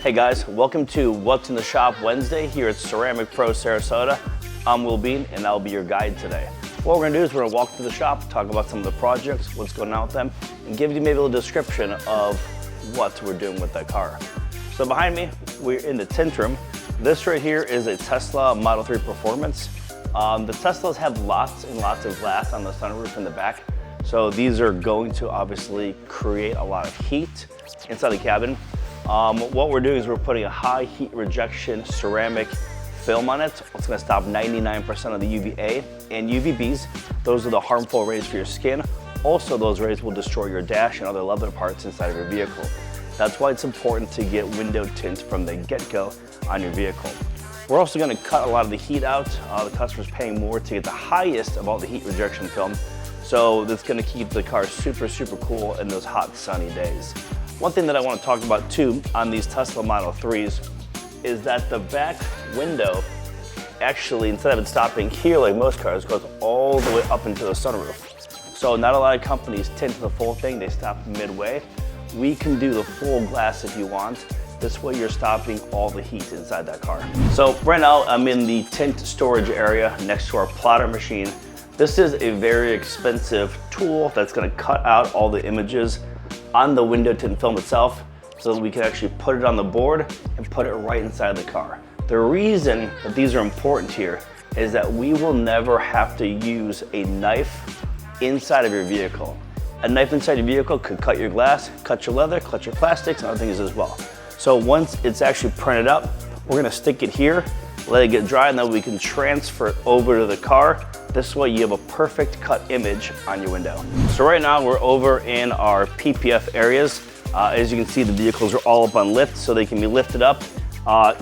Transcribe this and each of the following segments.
Hey guys, welcome to What's in the Shop Wednesday here at Ceramic Pro Sarasota. I'm Will Bean and I'll be your guide today. What we're gonna do is we're gonna walk through the shop, talk about some of the projects, what's going on with them, and give you maybe a little description of what we're doing with that car. So behind me, we're in the tint room. This right here is a Tesla Model 3 Performance. The Teslas have lots and lots of glass on the sunroof in the back. So these are going to obviously create a lot of heat inside the cabin. What we're doing is we're putting a high heat rejection ceramic film on it. It's gonna stop 99% of the UVA and UVBs. Those are the harmful rays for your skin. Also, those rays will destroy your dash and other leather parts inside of your vehicle. That's why it's important to get window tint from the get-go on your vehicle. We're also gonna cut a lot of the heat out. The customer's paying more to get the highest of all the heat rejection film. So that's gonna keep the car super, super cool in those hot, sunny days. One thing that I want to talk about too on these Tesla Model 3s is that the back window actually, instead of it stopping here like most cars, goes all the way up into the sunroof. So not a lot of companies tint the full thing, they stop midway. We can do the full glass if you want. This way you're stopping all the heat inside that car. So right now I'm in the tint storage area next to our plotter machine. This is a very expensive tool that's gonna cut out all the images on the window tint film itself so that we can actually put it on the board and put it right inside the car. The reason that these are important here is that we will never have to use a knife inside of your vehicle. A knife inside your vehicle could cut your glass, cut your leather, cut your plastics, and other things as well. So once it's actually printed up, we're gonna stick it here, let it get dry, and then we can transfer it over to the car. This way you have a perfect cut image on your window. So right now we're over in our PPF areas. As you can see, the vehicles are all up on lifts so they can be lifted up.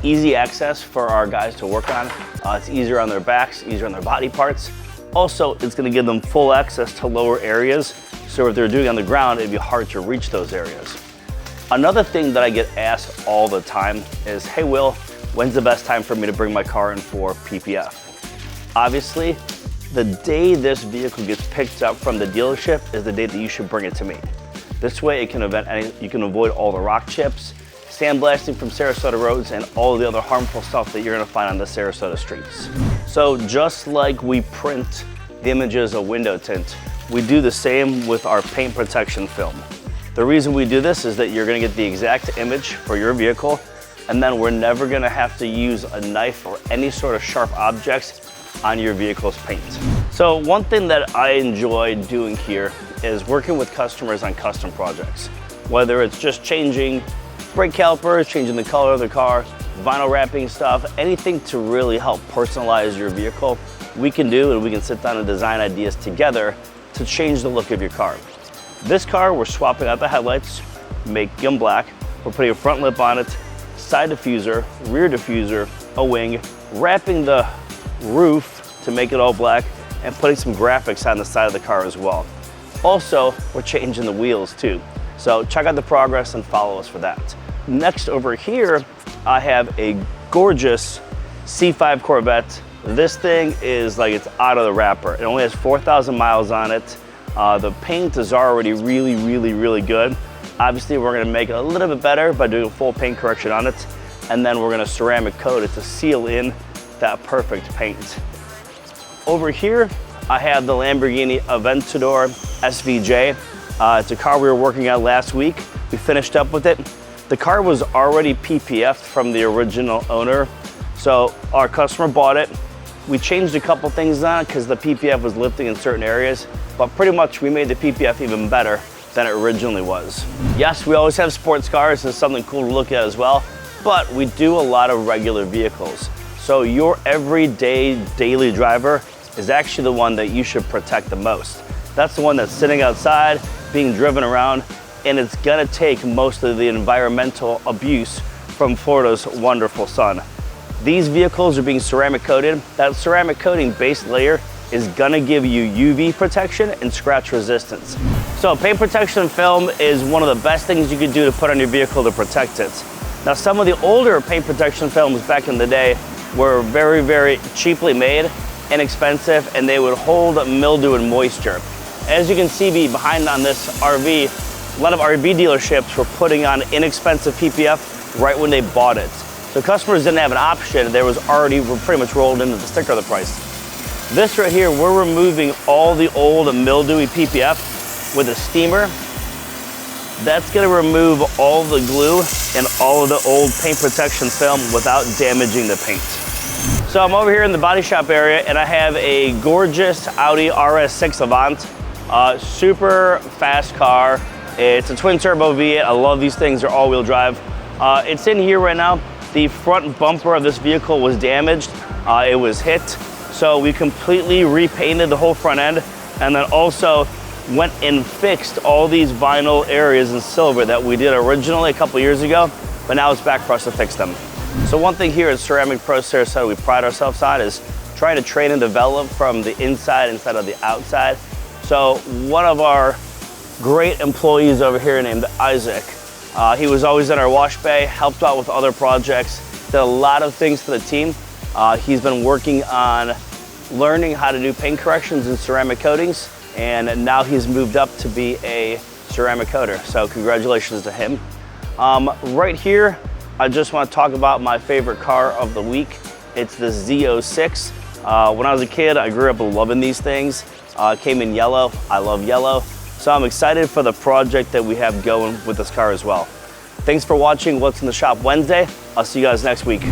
Easy access for our guys to work on. It's easier on their backs, easier on their body parts. Also, it's gonna give them full access to lower areas. So if they're doing it on the ground, it'd be hard to reach those areas. Another thing that I get asked all the time is, hey Will, when's the best time for me to bring my car in for PPF? Obviously, the day this vehicle gets picked up from the dealership is the day that you should bring it to me. This way you can avoid all the rock chips, sandblasting from Sarasota roads, and all the other harmful stuff that you're gonna find on the Sarasota streets. So just like we print the images of window tint, we do the same with our paint protection film. The reason we do this is that you're gonna get the exact image for your vehicle, and then we're never gonna have to use a knife or any sort of sharp objects on your vehicle's paint. So one thing that I enjoy doing here is working with customers on custom projects. Whether it's just changing brake calipers, changing the color of the car, vinyl wrapping stuff, anything to really help personalize your vehicle, we can do, and we can sit down and design ideas together to change the look of your car. This car, we're swapping out the headlights, making them black. We're putting a front lip on it, side diffuser, rear diffuser, a wing, wrapping the roof to make it all black, and putting some graphics on the side of the car as well. Also, we're changing the wheels too. So check out the progress and follow us for that. Next over here, I have a gorgeous C5 Corvette. This thing is like it's out of the wrapper. It only has 4,000 miles on it. The paint is already really, really, really good. Obviously, we're gonna make it a little bit better by doing a full paint correction on it. And then we're gonna ceramic coat it to seal in that perfect paint. Over here, I have the Lamborghini Aventador SVJ. It's a car we were working on last week. We finished up with it. The car was already PPF'd from the original owner. So our customer bought it. We changed a couple things on it because the PPF was lifting in certain areas, but pretty much we made the PPF even better than it originally was. Yes, we always have sports cars and something cool to look at as well, but we do a lot of regular vehicles. So your everyday daily driver is actually the one that you should protect the most. That's the one that's sitting outside, being driven around, and it's gonna take most of the environmental abuse from Florida's wonderful sun. These vehicles are being ceramic coated. That ceramic coating base layer is gonna give you UV protection and scratch resistance. So paint protection film is one of the best things you could do to put on your vehicle to protect it. Now, some of the older paint protection films back in the day were very, very cheaply made, inexpensive, and they would hold mildew and moisture. As you can see behind on this RV, a lot of RV dealerships were putting on inexpensive PPF right when they bought it. So customers didn't have an option. There was already pretty much rolled into the sticker of the price. This right here, we're removing all the old mildewy PPF with a steamer. That's gonna remove all the glue and all of the old paint protection film without damaging the paint. So I'm over here in the body shop area and I have a gorgeous Audi RS6 Avant. Super fast car. It's a twin turbo V8. I love these things, they're all wheel drive. It's in here right now. The front bumper of this vehicle was damaged. It was hit. So we completely repainted the whole front end and then also went and fixed all these vinyl areas in silver that we did originally a couple years ago, but now it's back for us to fix them. So one thing here at Ceramic Pro Sarasota we pride ourselves on is trying to train and develop from the inside instead of the outside. So one of our great employees over here named Isaac, he was always in our wash bay, helped out with other projects, did a lot of things for the team. He's been working on learning how to do paint corrections and ceramic coatings, and now he's moved up to be a ceramic coater. So congratulations to him. Right here, I just want to talk about my favorite car of the week. It's the Z06. When I was a kid, I grew up loving these things. It came in yellow. I love yellow. So I'm excited for the project that we have going with this car as well. Thanks for watching What's in the Shop Wednesday. I'll see you guys next week.